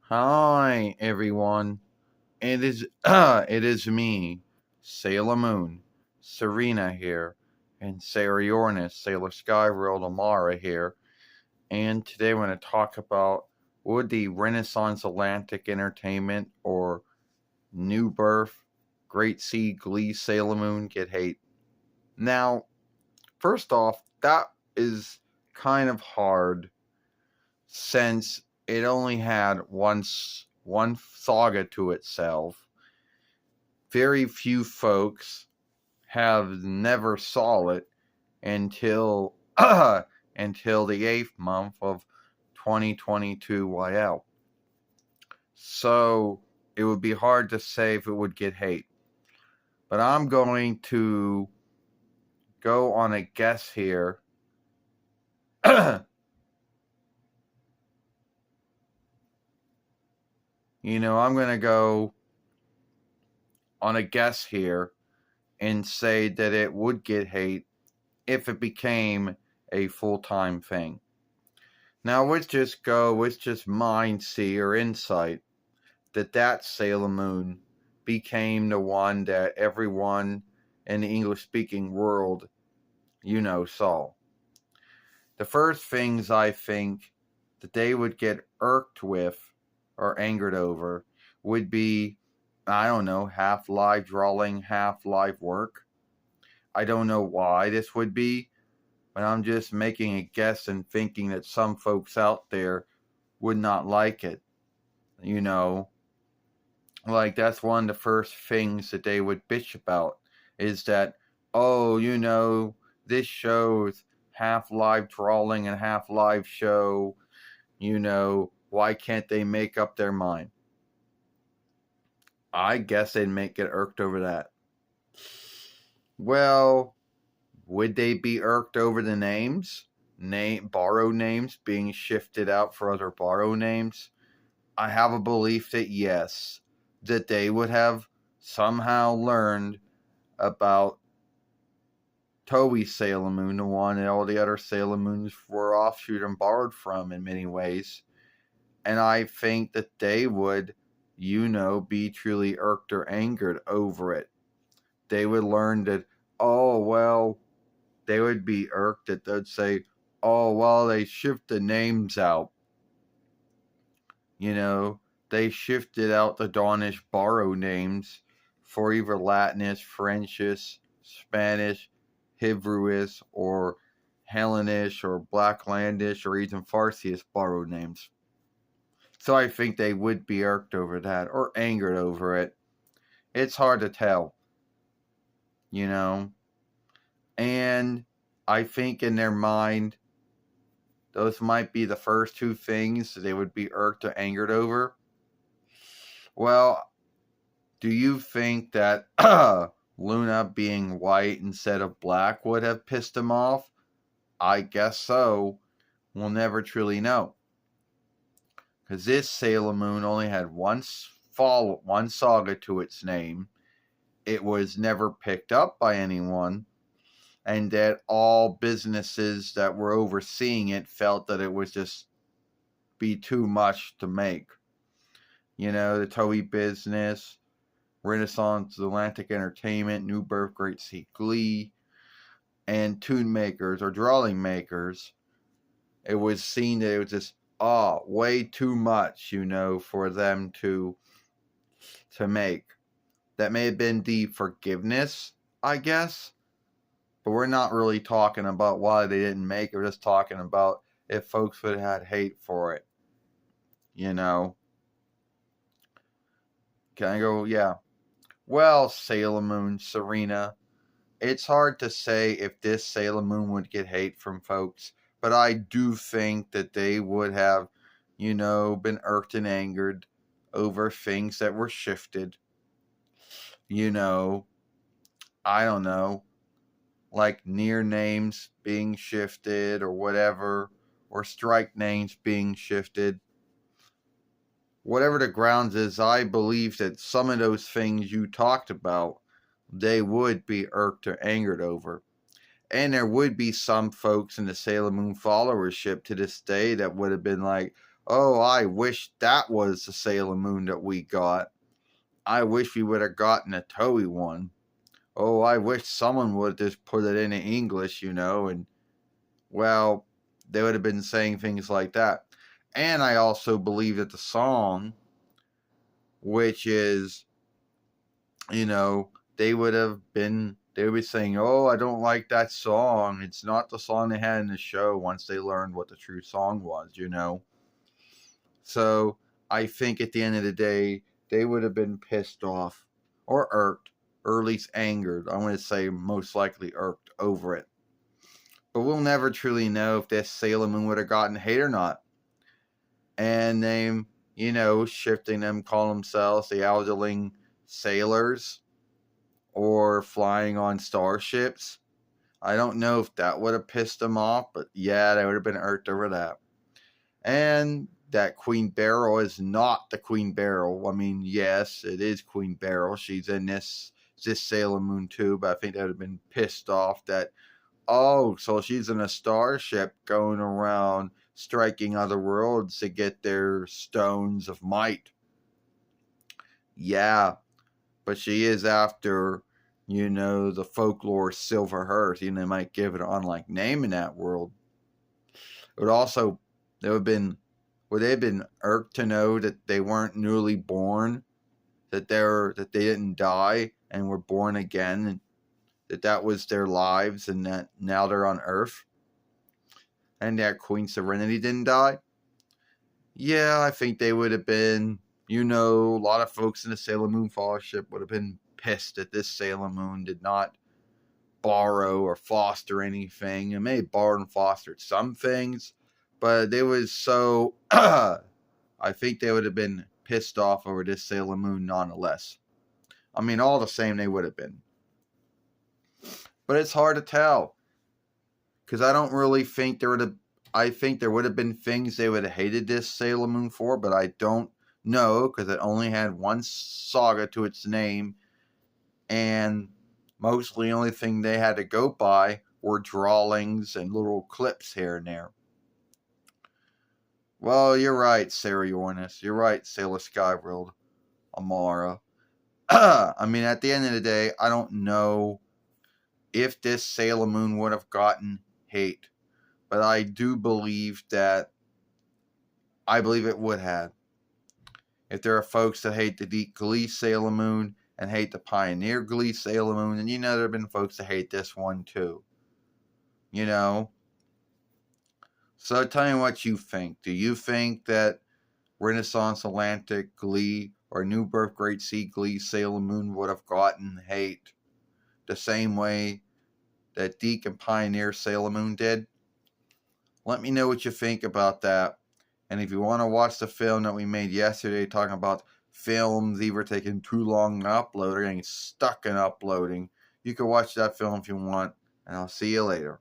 Hi everyone. It is me, Sailor Moon, Serena here, and Sailor URANUS, Sailor Skyworld Amara here. And today we're going to talk about would the Renaissance Atlantic Entertainment or New Birth, Great Sea Glee Sailor Moon get hate? Now, first off, that is kind of hard since it only had one saga to itself. Very few folks have never saw it until until the 8th month of 2022 YL. So it would be hard to say if it would get hate. But I'm going to go on a guess here. I'm going to go on a guess here and say that it would get hate if it became a full-time thing. Now, let's just mind see or insight that Sailor Moon became the one that everyone in the English-speaking world, saw. The first things I think that they would get irked with or angered over would be, I don't know, half live drawing, half live work. I don't know why this would be, but I'm just making a guess and thinking that some folks out there would not like it. Like that's one of the first things that they would bitch about is that, oh, this show's half live drawing and half live show. Why can't they make up their mind? I guess they'd get irked over that. Well, would they be irked over the names? Borrowed names being shifted out for other borrowed names? I have a belief that yes, that they would have somehow learned about Toei Sailor Moon, the one that all the other Sailor Moons were offshoot and borrowed from in many ways. And I think that they would, be truly irked or angered over it. They would learn that, oh, well, they would be irked that they'd say, oh, well, they shift the names out. They shifted out the Dawnish borrow names for either Latinist, Frenchish, Spanish, Hebrewish, or Hellenish, or Blacklandish, or even Farsiest borrowed names. So I think they would be irked over that, or angered over it. It's hard to tell, And I think in their mind, those might be the first two things they would be irked or angered over. Well, do you think that Luna being white instead of black would have pissed him off? I guess so. We'll never truly know. Because this Sailor Moon only had one saga to its name. It was never picked up by anyone. And that all businesses that were overseeing it felt that it was just be too much to make. The Toei business, Renaissance Atlantic Entertainment, New Birth, Great Sea Glee, and tune makers or drawing makers. It was seen that it was just way too much, for them to make. That may have been the forgiveness, I guess. But we're not really talking about why they didn't make it. We're just talking about if folks would have had hate for it. Can I go? Yeah. Well, Sailor Moon, Serena, it's hard to say if this Sailor Moon would get hate from folks, but I do think that they would have, been irked and angered over things that were shifted. I don't know, like near names being shifted or whatever, or strike names being shifted. Whatever the grounds is, I believe that some of those things you talked about, they would be irked or angered over. And there would be some folks in the Sailor Moon followership to this day that would have been like, oh, I wish that was the Sailor Moon that we got. I wish we would have gotten a Toei one. Oh, I wish someone would just put it in English, and, well, they would have been saying things like that. And I also believe that the song, which is, they would be saying, oh, I don't like that song. It's not the song they had in the show once they learned what the true song was, So I think at the end of the day, they would have been pissed off or irked, or at least angered. I want to say most likely irked over it. But we'll never truly know if this Sailor Moon would have gotten hate or not. And they, shifting them, call themselves the Elderling Sailors or flying on starships. I don't know if that would have pissed them off, but yeah, they would have been irked over that. And that Queen Beryl is not the Queen Beryl. I mean, yes, it is Queen Beryl. She's in this Sailor Moon too, but I think they would have been pissed off that, oh, so she's in a starship going around striking other worlds to get their stones of might. Yeah, but she is after, the folklore Silver Hearth. They might give it an unlike name in that world. It also, would they have been irked to know that they weren't newly born, that they didn't die and were born again, and that was their lives, and that now they're on Earth, and that Queen Serenity didn't die? Yeah, I think they would have been, a lot of folks in the Sailor Moon Fellowship would have been pissed that this Sailor Moon did not borrow or foster anything. It may have borrowed and fostered some things, but they was so, I think they would have been pissed off over this Sailor Moon nonetheless. I mean, all the same, they would have been. But it's hard to tell, because I don't really think I think there would have been things they would have hated this Sailor Moon for, but I don't know, because it only had one saga to its name, and mostly the only thing they had to go by were drawings and little clips here and there. Well, you're right, Sarah URANUS. You're right, Sailor Skyworld, Amara. I mean, at the end of the day, I don't know if this Sailor Moon would have gotten hate, but I do believe it would have. If there are folks that hate the Deep Glee Sailor Moon and hate the Pioneer Glee Sailor Moon, and there have been folks that hate this one too. So tell me what you think. Do you think that Renaissance Atlantic Glee or New Birth Great Sea Glee Sailor Moon would have gotten hate the same way that Deke and Pioneer Sailor Moon did? Let me know what you think about that. And if you want to watch the film that we made yesterday talking about films either taking too long to upload or getting stuck in uploading, you can watch that film if you want. And I'll see you later.